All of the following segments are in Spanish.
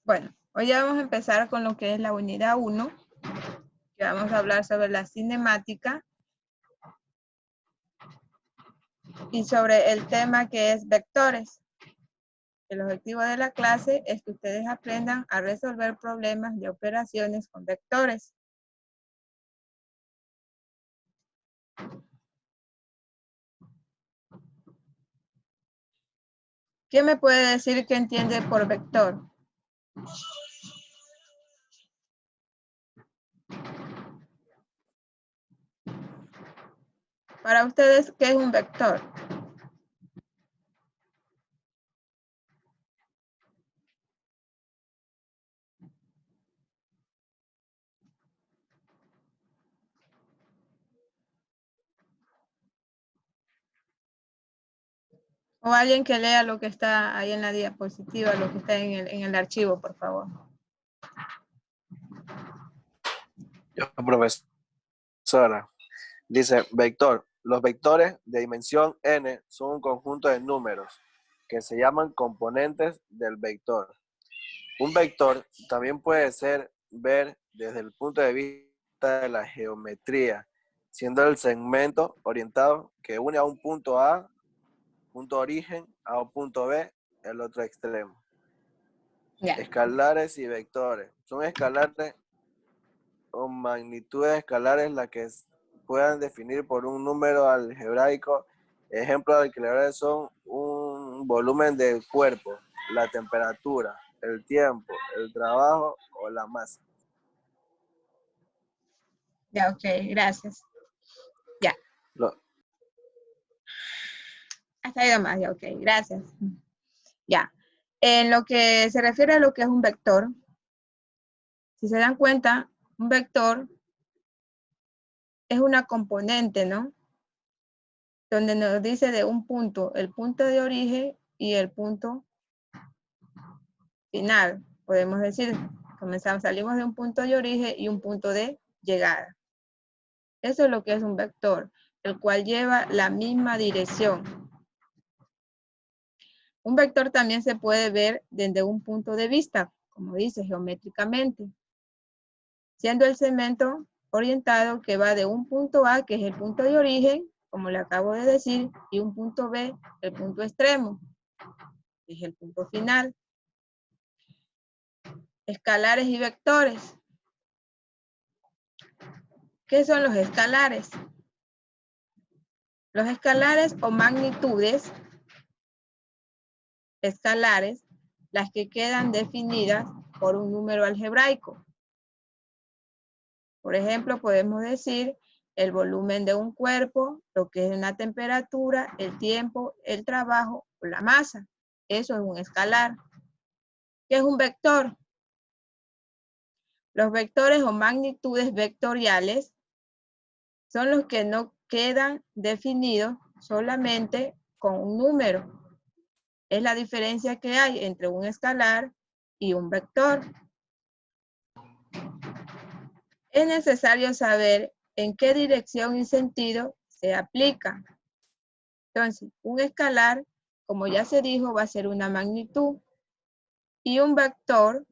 Bueno, hoy ya vamos a empezar con lo que es la unidad 1, que vamos a hablar sobre la cinemática y sobre el tema que es vectores. El objetivo de la clase es que ustedes aprendan a resolver problemas de operaciones con vectores. ¿Quién me puede decir qué entiende por vector? Para ustedes, ¿qué es un vector? O alguien que lea lo que está ahí en la diapositiva, lo que está en el archivo, por favor. Yo, profesora, dice vector. Los vectores de dimensión n son un conjunto de números que se llaman componentes del vector. Un vector también puede ser ver desde el punto de vista de la geometría, siendo el segmento orientado que une a un punto A, punto origen, a un punto B, el otro extremo. Ya. Escalares y vectores. Son escalares o magnitudes escalares las que puedan definir por un número algebraico. Ejemplos algebraicos son un volumen del cuerpo, la temperatura, el tiempo, el trabajo o la masa. Ya, ok, gracias. Ya. Hasta ahí nomás, ya, ok, gracias. Ya. En lo que se refiere a lo que es un vector, si se dan cuenta, un vector es una componente, ¿no? Donde nos dice de un punto, el punto de origen y el punto final. Podemos decir, salimos de un punto de origen y un punto de llegada. Eso es lo que es un vector, el cual lleva la misma dirección. Un vector también se puede ver desde un punto de vista, como dice, geométricamente, siendo el segmento orientado que va de un punto A, que es el punto de origen, como le acabo de decir, y un punto B, el punto extremo, que es el punto final. Escalares y vectores. ¿Qué son los escalares? Los escalares o magnitudes escalares, las que quedan definidas por un número algebraico. Por ejemplo, podemos decir el volumen de un cuerpo, lo que es una temperatura, el tiempo, el trabajo o la masa. Eso es un escalar. ¿Qué es un vector? Los vectores o magnitudes vectoriales son los que no quedan definidos solamente con un número. Es la diferencia que hay entre un escalar y un vector. Es necesario saber en qué dirección y sentido se aplica. Entonces, un escalar, como ya se dijo, va a ser una magnitud. Y un vector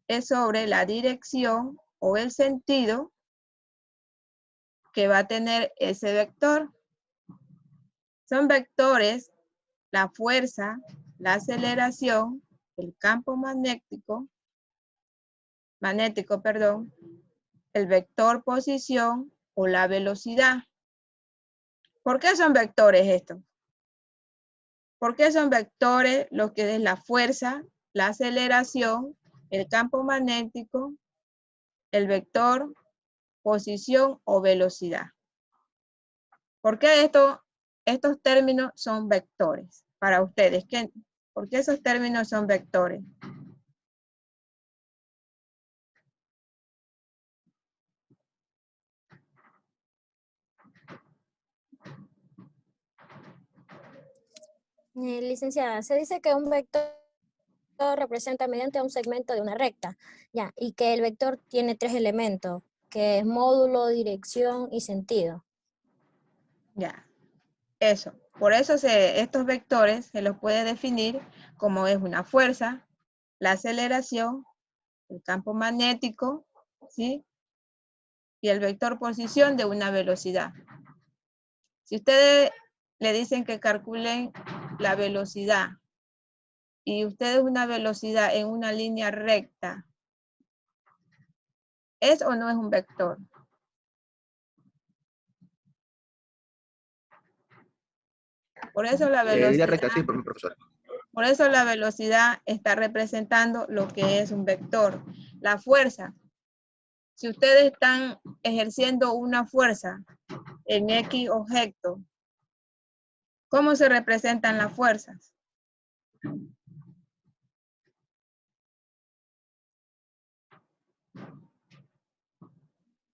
es sobre la dirección o el sentido que va a tener ese vector. Son vectores la fuerza, la aceleración, el campo magnético, el vector posición o la velocidad. ¿Por qué son vectores estos? ¿Por qué son vectores lo que es la fuerza, la aceleración, el campo magnético, el vector, posición o velocidad? ¿Por qué estos términos son vectores para ustedes? ¿Por qué esos términos son vectores? Licenciada, se dice que un vector representa mediante un segmento de una recta, ya, y que el vector tiene tres elementos, que es módulo, dirección y sentido. Ya, eso. Por eso estos vectores se los puede definir como es una fuerza, la aceleración, el campo magnético, ¿sí? Y el vector posición de una velocidad. Si ustedes le dicen que calculen la velocidad y ustedes una velocidad en una línea recta, ¿es o no es un vector? Por eso la Línea velocidad, recta, sí, profesor. por eso la velocidad está representando lo que es un vector. La fuerza. Si ustedes están ejerciendo una fuerza en X objeto, ¿cómo se representan las fuerzas?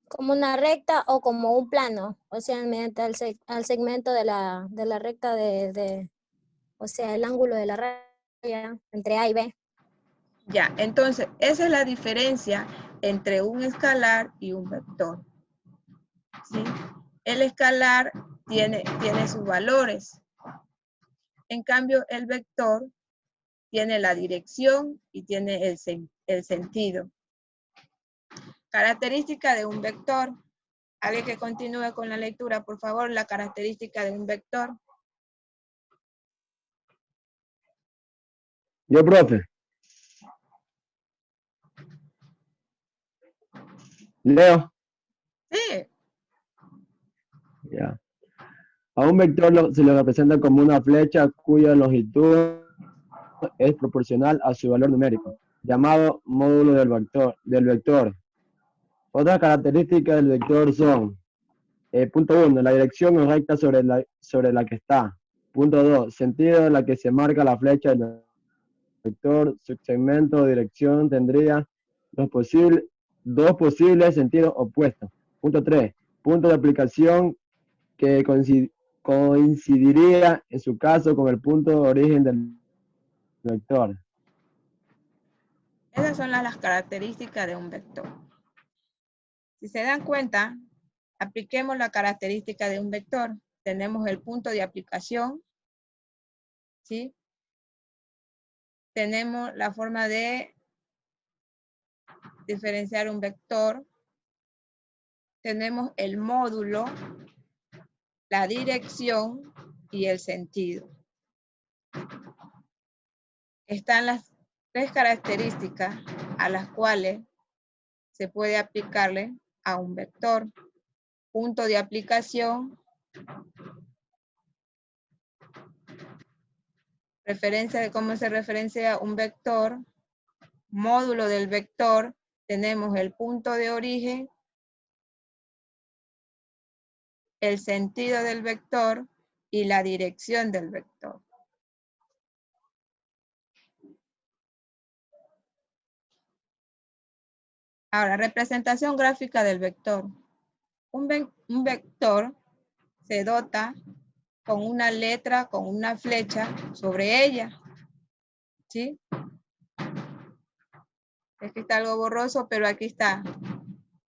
Como una recta o como un plano, o sea, mediante al segmento de la recta o sea, el ángulo de la raya entre A y B. Ya, entonces, esa es la diferencia entre un escalar y un vector. ¿Sí? El escalar tiene sus valores. En cambio, el vector tiene la dirección y tiene el sentido. Característica de un vector. Alguien que continúe con la lectura, por favor, la característica de un vector. Yo, profe. Leo. Sí. Ya. A un vector se le representa como una flecha cuya longitud es proporcional a su valor numérico, llamado módulo del vector. Otras características del vector son, punto 1, la dirección es recta sobre la que está. Punto 2, sentido en la que se marca la flecha del vector, su segmento o dirección tendría dos posibles sentidos opuestos. Punto 3, punto de aplicación que coincidiría en su caso con el punto de origen del vector. Esas son las características de un vector. Si se dan cuenta, apliquemos la característica de un vector. Tenemos el punto de aplicación, ¿sí? Tenemos la forma de diferenciar un vector. Tenemos el módulo, la dirección y el sentido. Están las tres características a las cuales se puede aplicarle a un vector. Punto de aplicación, referencia de cómo se referencia un vector, módulo del vector, tenemos el punto de origen, el sentido del vector y la dirección del vector. Ahora, representación gráfica del vector. Un vector se dota con una letra, con una flecha sobre ella. ¿Sí? Es que está algo borroso, pero aquí está.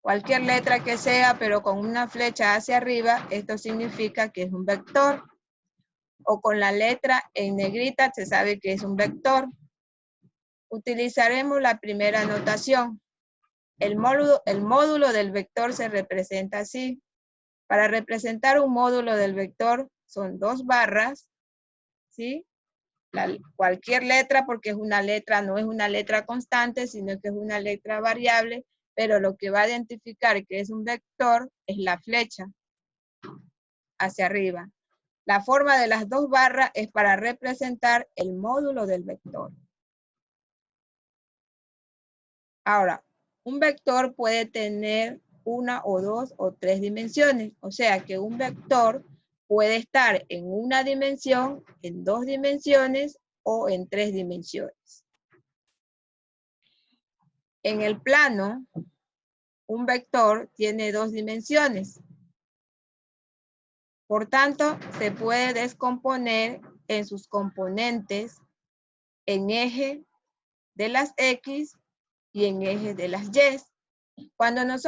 Cualquier letra que sea, pero con una flecha hacia arriba, esto significa que es un vector. O con la letra en negrita se sabe que es un vector. Utilizaremos la primera notación. El módulo del vector se representa así. Para representar un módulo del vector son dos barras, ¿sí? Cualquier letra, porque es una letra, no es una letra constante, sino que es una letra variable, pero lo que va a identificar que es un vector es la flecha hacia arriba. La forma de las dos barras es para representar el módulo del vector. Ahora, un vector puede tener una o dos o tres dimensiones. O sea que un vector puede estar en una dimensión, en dos dimensiones o en tres dimensiones. En el plano, un vector tiene dos dimensiones. Por tanto, se puede descomponer en sus componentes en eje de las X y en eje de las Y. Cuando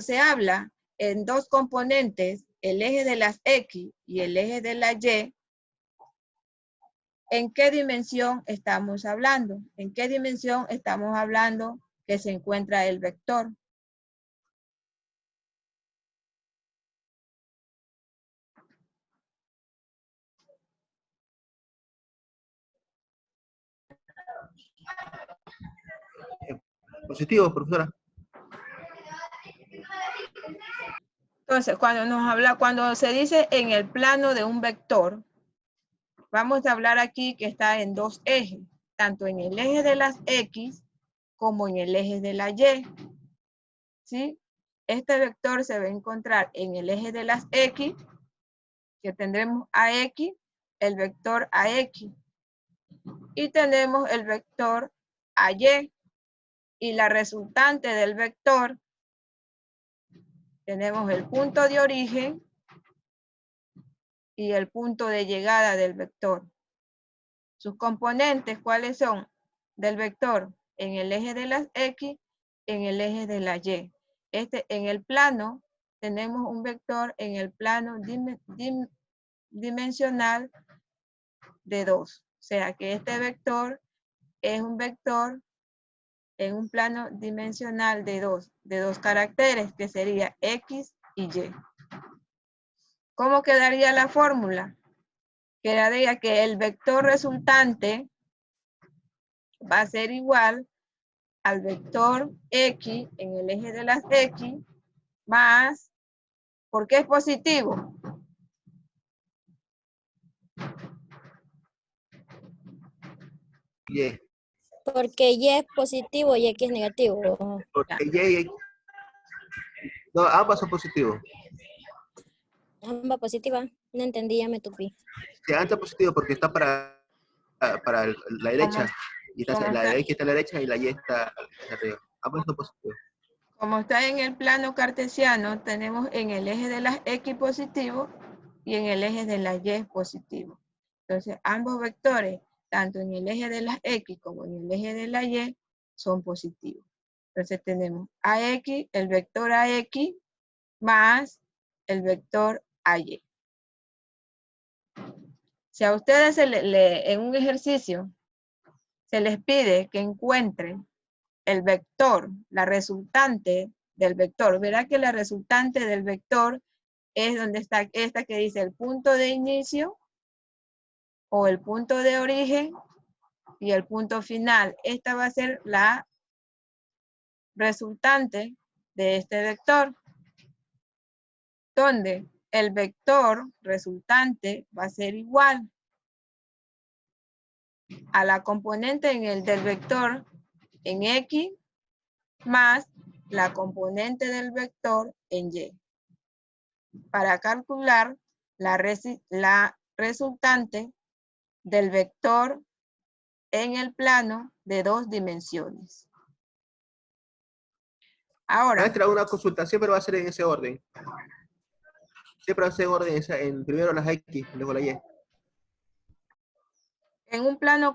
se habla en dos componentes, el eje de las X y el eje de la Y, ¿en qué dimensión estamos hablando? ¿En qué dimensión estamos hablando que se encuentra el vector? Positivo, profesora. Entonces, cuando se dice en el plano de un vector, vamos a hablar aquí que está en dos ejes, tanto en el eje de las X como en el eje de la Y. ¿Sí? Este vector se va a encontrar en el eje de las X, que tendremos AX, el vector AX. Y tenemos el vector AY. Y la resultante del vector, tenemos el punto de origen y el punto de llegada del vector. Sus componentes, ¿cuáles son? Del vector en el eje de las X, en el eje de la Y. En el plano, tenemos un vector en el plano dimensional de 2. O sea que este vector es un vector en un plano dimensional de dos caracteres, que sería X y Y. ¿Cómo quedaría la fórmula? Quedaría que el vector resultante va a ser igual al vector X en el eje de las X más, ¿por qué es positivo? Y. Porque Y es positivo y X es negativo. Porque Y. No, ambas son positivos. Ambas positivas. No entendí, ya me tupí. Si antes positivo porque está para la derecha. Y está, la X está a la derecha y la Y está arriba. Ambas son positivos. Como está en el plano cartesiano, tenemos en el eje de las X positivo y en el eje de las Y positivo. Entonces, ambos vectores, tanto en el eje de las X como en el eje de la Y, son positivos. Entonces tenemos AX, el vector AX, más el vector AY. Si a ustedes en un ejercicio se les pide que encuentren el vector, la resultante del vector, verá que la resultante del vector es donde está esta que dice el punto de inicio o el punto de origen y el punto final. Esta va a ser la resultante de este vector, donde el vector resultante va a ser igual a la componente del vector en X más la componente del vector en Y. Para calcular la resultante del vector en el plano de 2 dimensiones. Ahora, Maestra, una consulta, siempre va a ser en ese orden. Siempre va a ser en orden, en primero las X, luego la Y. en un plano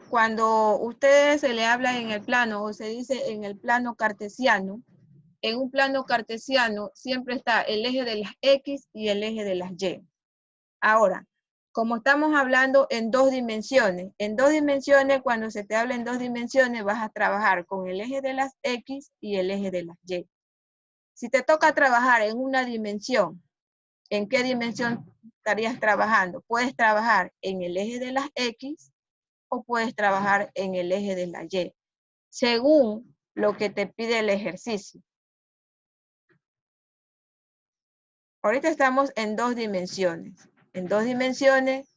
cuando ustedes se le habla en el plano o se dice en el plano cartesiano, en un plano cartesiano siempre está el eje de las X y el eje de las Y. Ahora, como estamos hablando en 2 dimensiones, cuando se te habla en 2 dimensiones, vas a trabajar con el eje de las X y el eje de las Y. Si te toca trabajar en una dimensión, ¿en qué dimensión estarías trabajando? Puedes trabajar en el eje de las X o puedes trabajar en el eje de la Y, según lo que te pide el ejercicio. Ahorita estamos en 2 dimensiones. En 2 dimensiones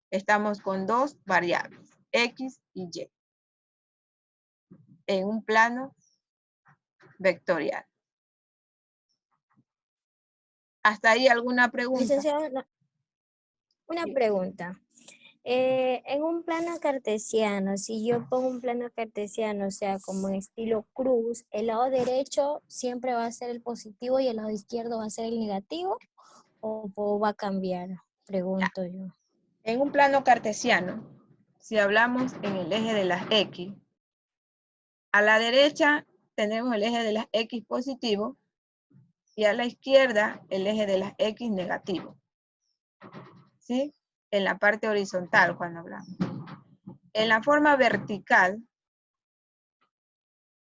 estamos con 2 variables, X y Y, en un plano vectorial. ¿Hasta ahí alguna pregunta? Licenciado, una pregunta. En un plano cartesiano, si yo pongo un plano cartesiano, o sea, como en estilo cruz, el lado derecho siempre va a ser el positivo y el lado izquierdo va a ser el negativo, o va a cambiar, pregunto yo. En un plano cartesiano, si hablamos en el eje de las X, a la derecha tenemos el eje de las X positivo y a la izquierda el eje de las X negativo. ¿Sí? En la parte horizontal cuando hablamos. En la forma vertical,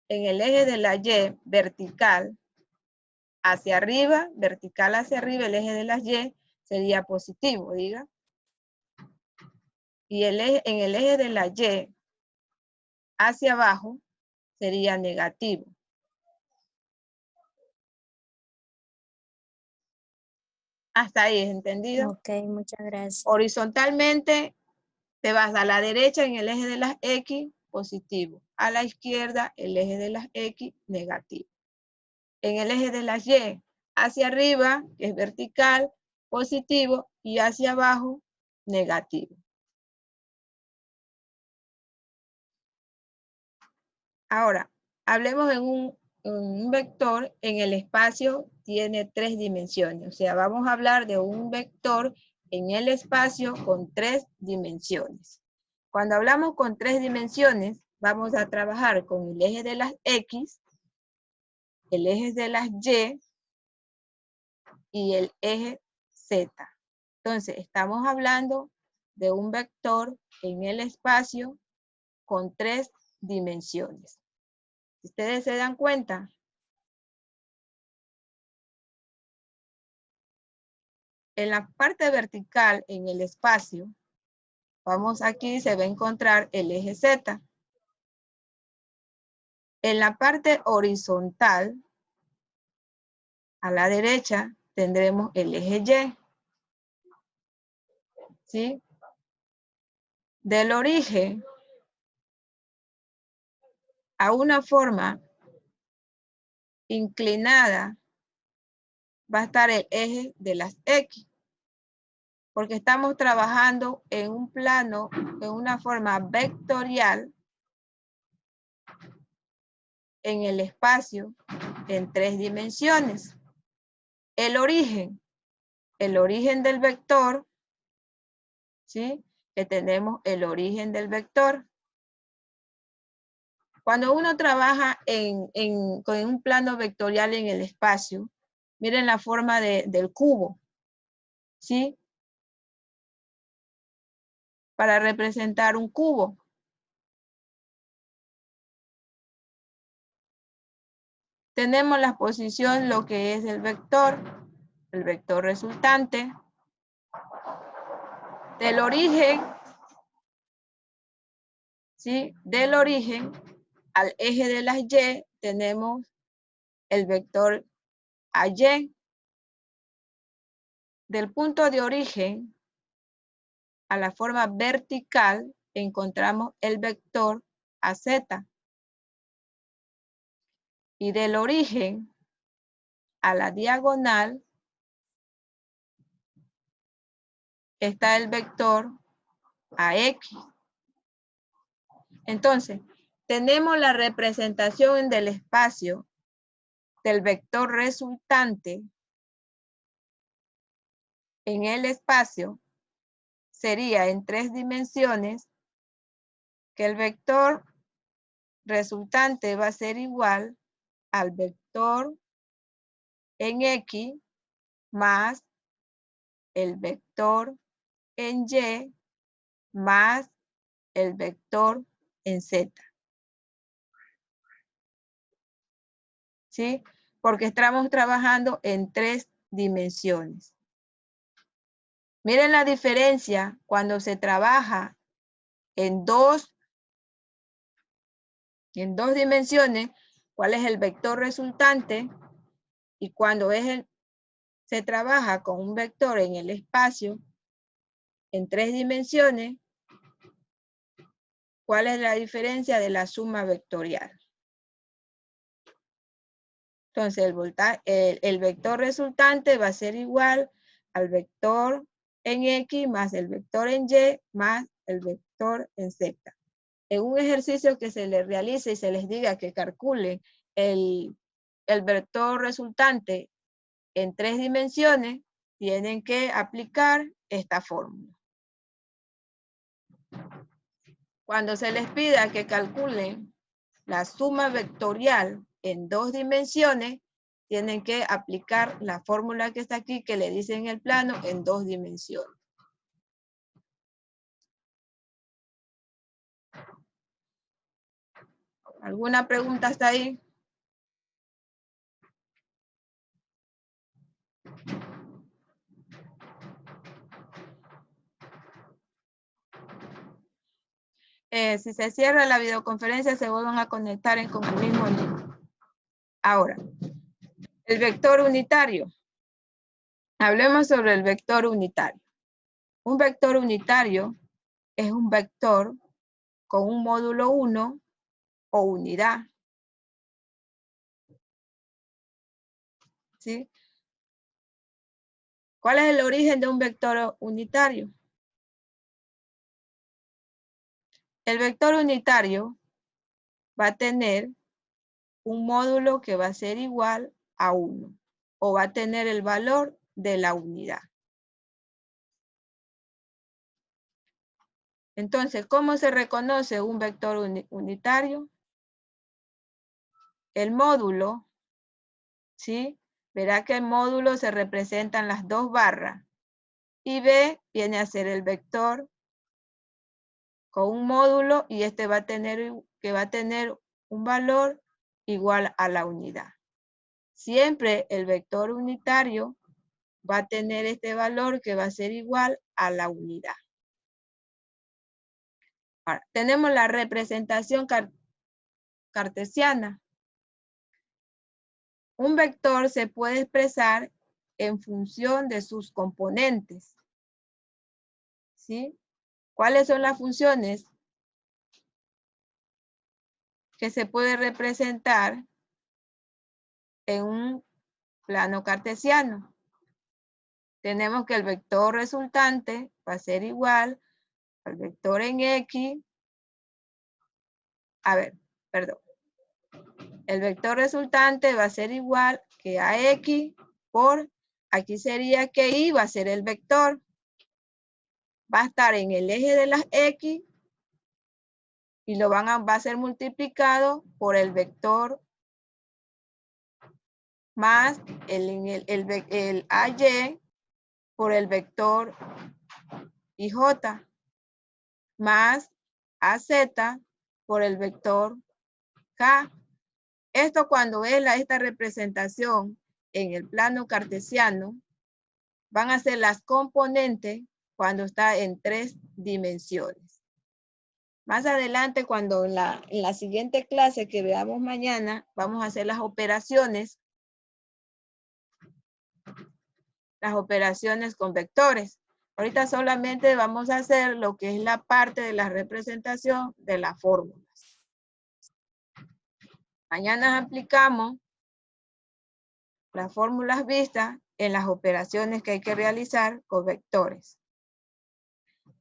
en el eje de la Y vertical hacia arriba, vertical hacia arriba, el eje de las Y sería positivo, diga. Y en el eje de la Y hacia abajo sería negativo. Hasta ahí, ¿entendido? Ok, muchas gracias. Horizontalmente te vas a la derecha en el eje de las X, positivo. A la izquierda, el eje de las X, negativo. En el eje de las Y, hacia arriba, que es vertical, positivo, y hacia abajo, negativo. Ahora, hablemos en un vector en el espacio tiene 3 dimensiones. O sea, vamos a hablar de un vector en el espacio con 3 dimensiones. Cuando hablamos con 3 dimensiones, vamos a trabajar con el eje de las X, el eje de las Y y el eje Z. Entonces, estamos hablando de un vector en el espacio con 3 dimensiones. Si ustedes se dan cuenta, en la parte vertical, en el espacio, vamos aquí, se va a encontrar el eje Z. En la parte horizontal, a la derecha, tendremos el eje Y. ¿Sí? Del origen a una forma inclinada va a estar el eje de las X. Porque estamos trabajando en un plano, en una forma vectorial, en el espacio, en 3 dimensiones. El origen del vector, ¿sí? Que tenemos el origen del vector. Cuando uno trabaja con un plano vectorial en el espacio, miren la forma del cubo, ¿sí? Para representar un cubo. Tenemos la posición, lo que es el vector resultante. Del origen, ¿sí? Del origen al eje de las Y tenemos el vector AY. Del punto de origen a la forma vertical encontramos el vector AZ. Y del origen a la diagonal está el vector AX. Entonces, tenemos la representación del espacio del vector resultante en el espacio sería en 3 dimensiones que el vector resultante va a ser igual al vector en X más el vector en Y más el vector en Z. ¿Sí? Porque estamos trabajando en 3 dimensiones. Miren la diferencia cuando se trabaja en dos dimensiones, cuál es el vector resultante, y cuando se trabaja con un vector en el espacio en 3 dimensiones, cuál es la diferencia de la suma vectorial. Entonces, el vector resultante va a ser igual al vector en X más el vector en Y más el vector en Z. En un ejercicio que se les realice y se les diga que calculen el vector resultante en 3 dimensiones, tienen que aplicar esta fórmula. Cuando se les pida que calculen la suma vectorial en 2 dimensiones, tienen que aplicar la fórmula que está aquí, que le dice en el plano, en 2 dimensiones. ¿Alguna pregunta hasta ahí? Si se cierra la videoconferencia, se vuelvan a conectar con el mismo link. Ahora, el vector unitario. Hablemos sobre el vector unitario. Un vector unitario es un vector con un módulo 1 o unidad. ¿Sí? ¿Cuál es el origen de un vector unitario? El vector unitario va a tener un módulo que va a ser igual a 1 o va a tener el valor de la unidad. Entonces, ¿cómo se reconoce un vector unitario? El módulo, ¿sí? Verá que el módulo se representan las 2 barras y B viene a ser el vector con un módulo y este va a tener un valor igual a la unidad. Siempre el vector unitario va a tener este valor que va a ser igual a la unidad. Ahora, tenemos la representación cartesiana. Un vector se puede expresar en función de sus componentes. ¿Sí? ¿Cuáles son las funciones que se puede representar en un plano cartesiano? Tenemos que el vector resultante va a ser igual al vector en X. El vector resultante va a ser igual que AX por, aquí sería que Y va a ser el vector. Va a estar en el eje de las X y va a ser multiplicado por el vector más el AY por el vector IJ más AZ por el vector K. Esto cuando es esta representación en el plano cartesiano, van a ser las componentes cuando está en 3 dimensiones. Más adelante, cuando en la siguiente clase que veamos mañana, vamos a hacer las operaciones con vectores. Ahorita solamente vamos a hacer lo que es la parte de la representación de las fórmulas. Mañana aplicamos las fórmulas vistas en las operaciones que hay que realizar con vectores.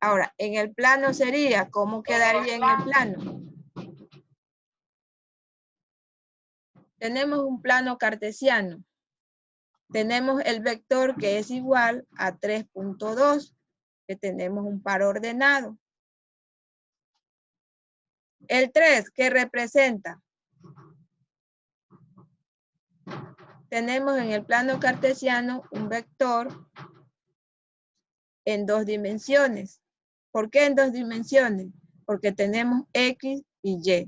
Ahora, en el plano sería, ¿cómo quedaría en el plano? Tenemos un plano cartesiano. Tenemos el vector que es igual a 3.2, que tenemos un par ordenado. El 3, ¿qué representa? Tenemos en el plano cartesiano un vector en 2 dimensiones. ¿Por qué en 2 dimensiones? Porque tenemos X y Y.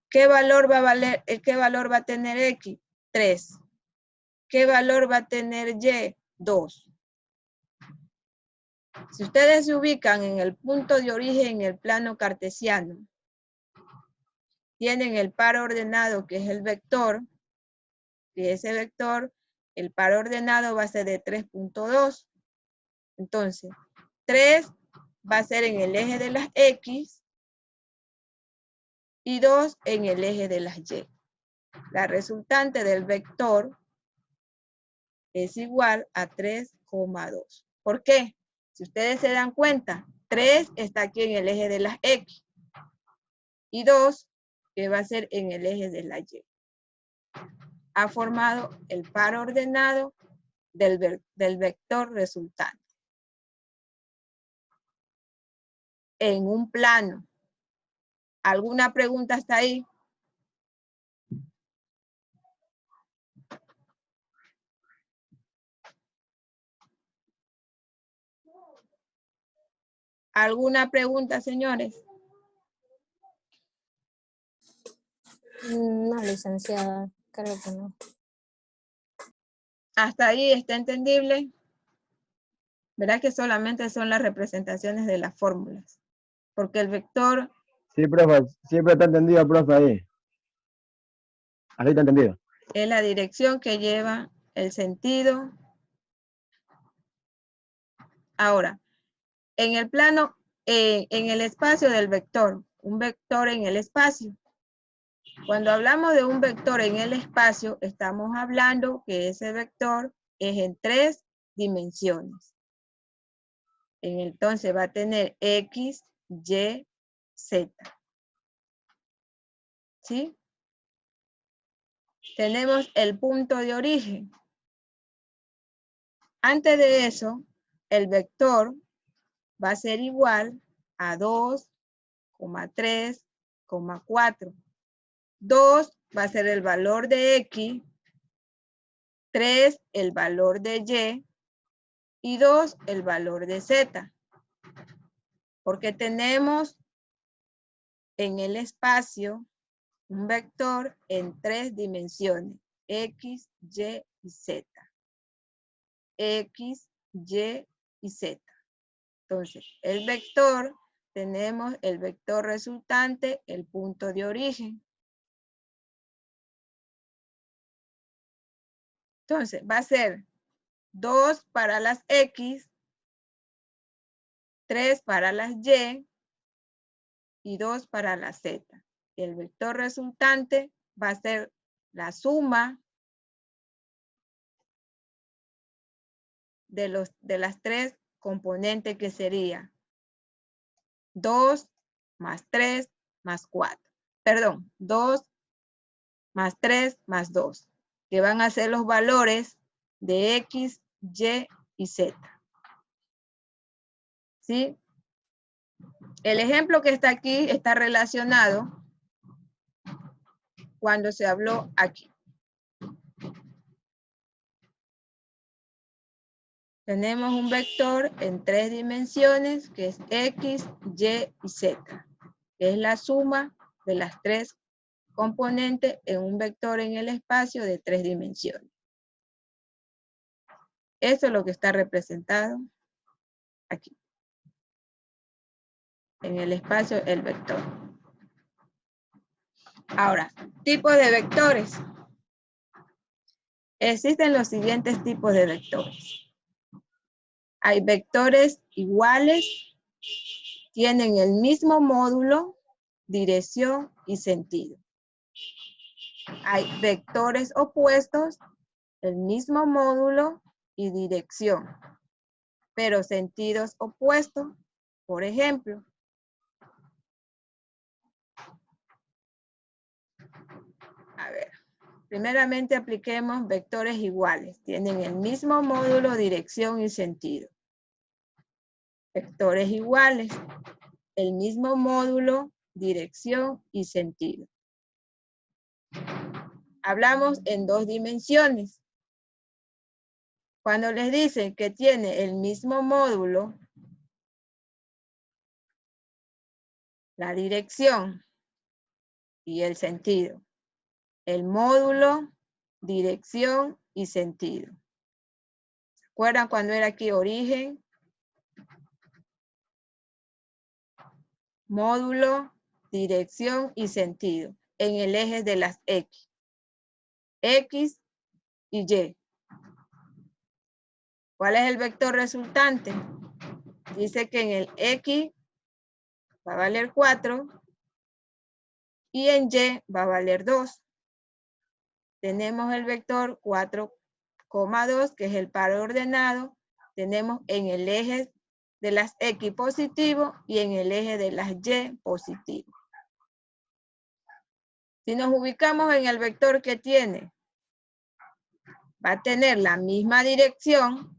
¿Qué valor va a tener X? 3. ¿Qué valor va a tener Y? 2. Si ustedes se ubican en el punto de origen en el plano cartesiano, tienen el par ordenado que es el vector, y ese vector, el par ordenado va a ser de 3.2. Entonces, 3 va a ser en el eje de las X y 2 en el eje de las Y. La resultante del vector es igual a 3,2. ¿Por qué? Si ustedes se dan cuenta, 3 está aquí en el eje de las X y 2 que va a ser en el eje de la Y. Ha formado el par ordenado del vector resultante. En un plano. ¿Alguna pregunta hasta ahí? ¿Alguna pregunta, señores? No, licenciada, creo que no. ¿Hasta ahí está entendible? Verá que solamente son las representaciones de las fórmulas. Porque el vector Sí, profe, siempre está entendido, profe, ahí. Ahí está entendido. es la dirección que lleva el sentido. Ahora, en el plano, en el espacio del vector, un vector en el espacio. Cuando hablamos de un vector en el espacio, estamos hablando que ese vector es en 3 dimensiones. Entonces va a tener X, Y, Z. ¿Sí? Tenemos el punto de origen. Antes de eso, el vector va a ser igual a 2, 3, 4. 2 va a ser el valor de X, 3 el valor de Y 2 el valor de Z. Porque tenemos en el espacio un vector en 3 dimensiones, X, Y y Z. X, Y y Z. Entonces, el vector, tenemos el vector resultante, el punto de origen. Entonces, va a ser 2 para las X, 3 para las y 2 para la Z. El vector resultante va a ser la suma de las 3 componentes, que sería 2 más 3 más 4. Perdón, 2 más 3 más 2, que van a ser los valores de X, Y y Z. ¿Sí? El ejemplo que está aquí está relacionado cuando se habló aquí. Tenemos un vector en 3 dimensiones que es X, Y y Z, que es la suma de las 3 componentes en un vector en el espacio de 3 dimensiones. Eso es lo que está representado aquí. En el espacio, el vector. Ahora, tipos de vectores. Existen los siguientes tipos de vectores. Hay vectores iguales, tienen el mismo módulo, dirección y sentido. Hay vectores opuestos, el mismo módulo y dirección, pero sentidos opuestos. Por ejemplo, a ver, primeramente apliquemos vectores iguales. Tienen el mismo módulo, dirección y sentido. Vectores iguales, el mismo módulo, dirección y sentido. Hablamos en 2 dimensiones. Cuando les dicen que tiene el mismo módulo, la dirección y el sentido. El módulo, dirección y sentido. ¿Se acuerdan cuando era aquí origen? Módulo, dirección y sentido. En el eje de las X. X y Y. ¿Cuál es el vector resultante? Dice que en el X va a valer 4 y en Y va a valer 2. Tenemos el vector 4,2, que es el par ordenado. Tenemos en el eje de las X positivo y en el eje de las Y positivo. Si nos ubicamos en el vector que tiene, va a tener la misma dirección,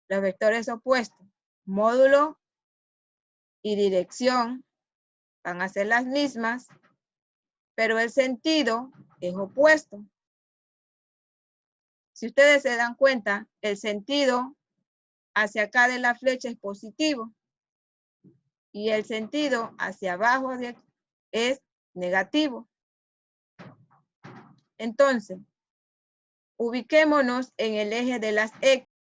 los vectores opuestos, módulo y dirección van a ser las mismas, pero el sentido es opuesto. Si ustedes se dan cuenta, el sentido hacia acá de la flecha es positivo. y el sentido hacia abajo es negativo. Entonces, ubiquémonos en el eje de las X.